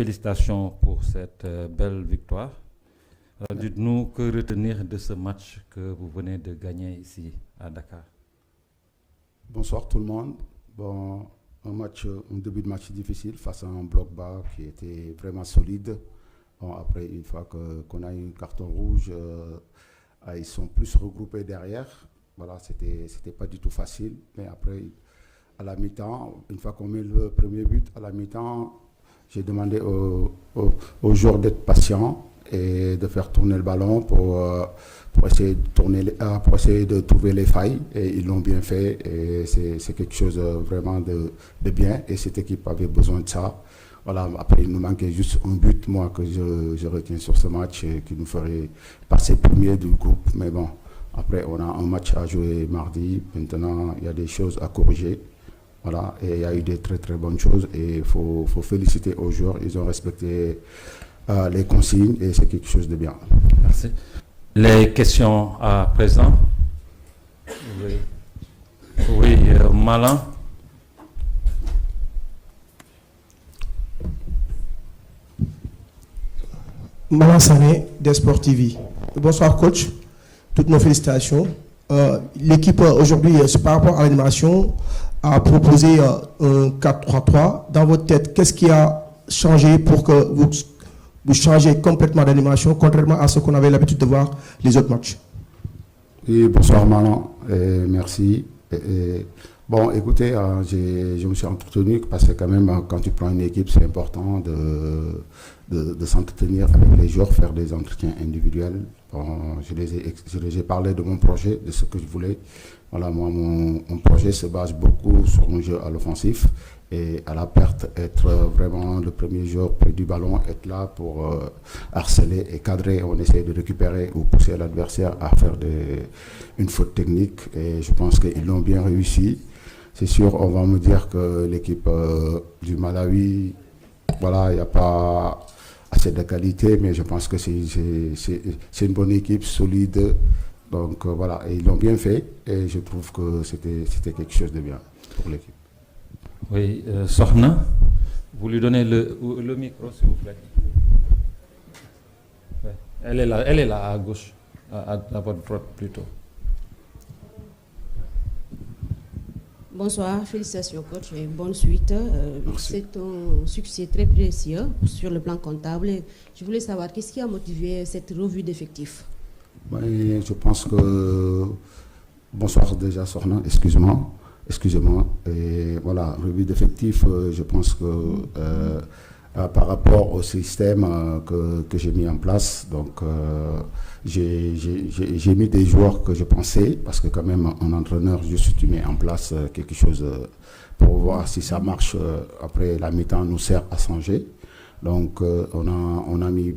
félicitations pour cette belle victoire. Dites-nous que retenir de ce match que vous venez de gagner ici à Dakar. Bonsoir tout le monde. Bon, un début de match difficile face à un bloc bas qui était vraiment solide. Bon, après, une fois qu'on a eu un carton rouge, ils sont plus regroupés derrière. Voilà, c'était pas du tout facile. Mais après, à la mi-temps, une fois qu'on met le premier but, à la mi-temps, j'ai demandé aux joueurs d'être patients et de faire tourner le ballon pour essayer de trouver les failles. Et ils l'ont bien fait. Et c'est quelque chose vraiment de bien. Et cette équipe avait besoin de ça. Voilà, après, il nous manquait juste un but, moi, que je retiens sur ce match et qui nous ferait passer premier du groupe. Mais bon, après, on a un match à jouer mardi. Maintenant, il y a des choses à corriger. Voilà, et il y a eu des très très bonnes choses. Et il faut féliciter aux joueurs. Ils ont respecté les consignes et c'est quelque chose de bien. Merci. Les questions à présent. Oui, Malin. Maman Sané, des Sport TV. Bonsoir coach, toutes nos félicitations. L'équipe aujourd'hui, par rapport à l'animation, a proposé un 4-3-3. Dans votre tête, qu'est-ce qui a changé pour que vous changez complètement d'animation, contrairement à ce qu'on avait l'habitude de voir les autres matchs? Oui, bonsoir Manon, merci. Bon, écoutez, je me suis entretenu parce que quand même, quand tu prends une équipe, c'est important de s'entretenir avec les joueurs, faire des entretiens individuels. Bon, je les ai parlé de mon projet, de ce que je voulais. Voilà, moi, mon projet se base beaucoup sur un jeu à l'offensif et à la perte, être vraiment le premier joueur près du ballon, être là pour harceler et cadrer. On essaie de récupérer ou pousser l'adversaire à faire une faute technique et je pense qu'ils l'ont bien réussi. C'est sûr, on va me dire que l'équipe du Malawi, voilà, il n'y a pas assez de qualité, mais je pense que c'est une bonne équipe, solide. Donc voilà, et ils l'ont bien fait et je trouve que c'était quelque chose de bien pour l'équipe. Oui, Sohna, vous lui donnez le micro s'il vous plaît. Ouais. Elle est là à gauche, à votre droite plutôt. Bonsoir, félicitations coach et bonne suite. C'est un succès très précieux sur le plan comptable. Je voulais savoir qu'est-ce qui a motivé cette revue d'effectifs? Je pense que... Bonsoir déjà Sohna, excusez-moi. Et voilà, revue d'effectifs, je pense que par rapport au système que j'ai mis en place, donc j'ai mis des joueurs que je pensais, parce que quand même un entraîneur, juste tu mets en place quelque chose pour voir si ça marche, après la mi-temps nous sert à changer. Donc on a mis,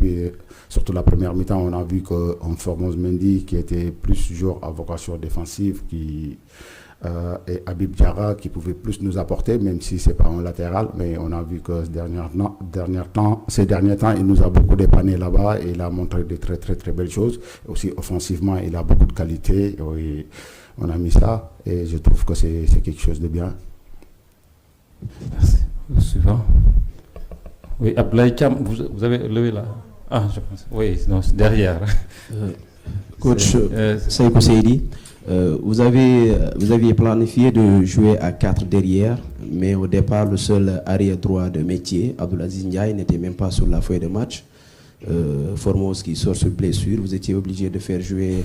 surtout la première mi-temps, on a vu qu'un Formose Mendy qui était plus joueur à vocation défensive, et Habib Diarra qui pouvait plus nous apporter, même si ce n'est pas un latéral, mais on a vu que ces derniers temps, il nous a beaucoup dépanné là-bas et il a montré de très très très belles choses. Aussi offensivement, il a beaucoup de qualité. Et on a mis ça et je trouve que c'est quelque chose de bien. Merci. Suivant. Oui, Ablaï Cham, vous avez levé là. Ah, je pense. Oui, non, c'est derrière. Coach Seiko Seydi, vous aviez planifié de jouer à 4 derrière, mais au départ, le seul arrière droit de métier, Abdoulaziz Ndiaye, n'était même pas sur la feuille de match. Formose qui sort sur blessure, vous étiez obligé de faire jouer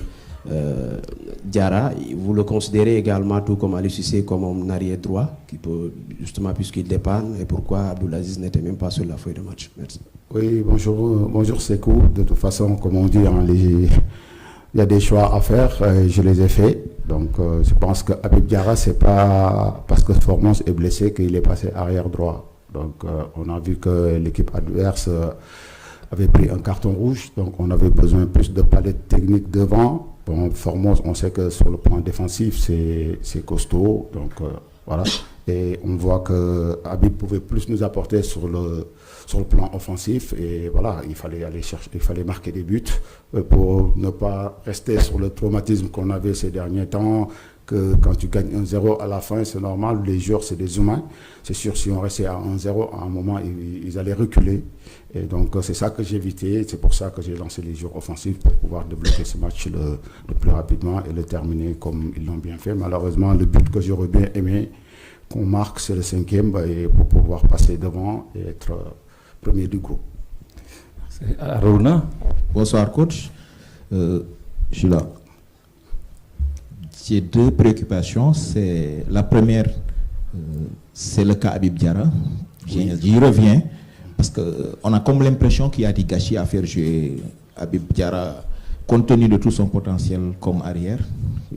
Diarra. Vous le considérez également, tout comme Aliou Cissé, comme un arrière droit, qui peut, justement, puisqu'il dépanne, et pourquoi Abdoulaziz n'était même pas sur la feuille de match? Merci. Oui, bonjour Sekou. De toute façon, comme on dit, il y a des choix à faire, je les ai faits. Donc je pense qu'avec Diarra, c'est pas parce que Formose est blessé qu'il est passé arrière droit. Donc on a vu que l'équipe adverse avait pris un carton rouge, donc on avait besoin plus de palette technique devant. Bon, Formose, on sait que sur le plan défensif, c'est costaud, donc voilà. Et on voit que Habib pouvait plus nous apporter sur le plan offensif et voilà, il fallait aller chercher, il fallait marquer des buts pour ne pas rester sur le traumatisme qu'on avait ces derniers temps, que quand tu gagnes 1-0 à la fin, c'est normal, les joueurs, c'est des humains. C'est sûr, si on restait à 1-0, à un moment, ils allaient reculer. Et donc, c'est ça que j'ai évité. C'est pour ça que j'ai lancé les joueurs offensifs pour pouvoir débloquer ce match le plus rapidement et le terminer comme ils l'ont bien fait. Malheureusement, le but que j'aurais bien aimé qu'on marque, c'est le 5e, et pour pouvoir passer devant et être premier du groupe. Aruna. Bonsoir coach, je suis là. J'ai 2 préoccupations. C'est la première, c'est le cas Habib Diarra. J'y reviens parce qu'on a comme l'impression qu'il y a des gâchis à faire jouer Habib Diarra compte tenu de tout son potentiel comme arrière.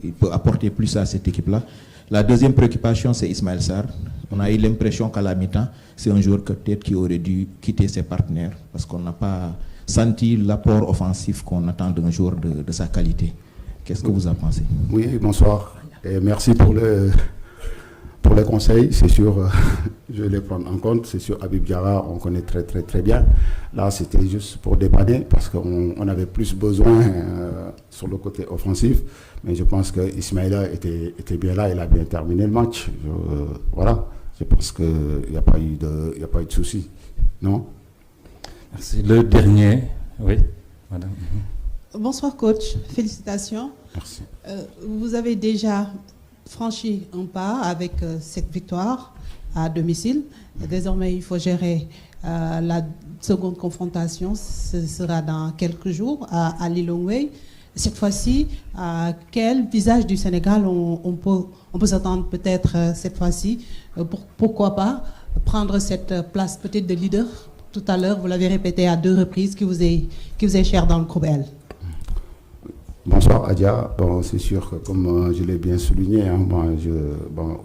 Il peut apporter plus à cette équipe-là. La deuxième préoccupation, c'est Ismaël Sarr. On a eu l'impression qu'à la mi-temps, c'est un joueur peut-être qui aurait dû quitter ses partenaires parce qu'on n'a pas senti l'apport offensif qu'on attend d'un joueur de sa qualité. Qu'est-ce que vous en pensez? Oui, bonsoir. Et merci pour les conseils. C'est sûr, je vais les prendre en compte. C'est sûr, Habib Diarra, on connaît très, très, très bien. Là, c'était juste pour dépanner parce qu'on avait plus besoin sur le côté offensif. Mais je pense que Ismaïla était bien là. Il a bien terminé le match. Voilà. Je pense qu'il n'y a pas eu de souci. Non? Merci. Le dernier, oui, madame. Bonsoir coach, félicitations. Merci. Vous avez déjà franchi un pas avec cette victoire à domicile. Et désormais, il faut gérer la seconde confrontation. Ce sera dans quelques jours à Lilongwe. Cette fois-ci, quel visage du Sénégal on peut s'attendre peut-être cette fois-ci? Pourquoi pas prendre cette place peut-être de leader? Tout à l'heure, vous l'avez répété à 2 reprises, qui vous est cher dans le groupe L. Bonsoir Adia. Bon, c'est sûr que comme je l'ai bien souligné,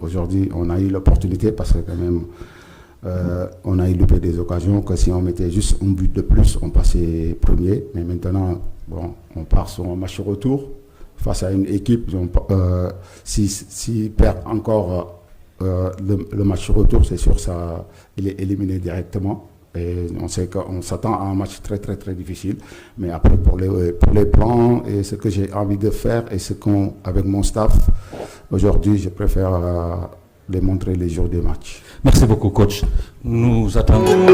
aujourd'hui on a eu l'opportunité parce que quand même on a eu loupé des occasions que si on mettait juste un but de plus, on passait premier. Mais maintenant, on part sur un match retour face à une équipe. S'il perd encore le match retour, c'est sûr il est éliminé directement. Et on sait qu'on s'attend à un match très très très difficile, mais après pour les plans et ce que j'ai envie de faire et avec mon staff aujourd'hui, je préfère les montrer les jours des matchs. Merci beaucoup coach. Nous attendons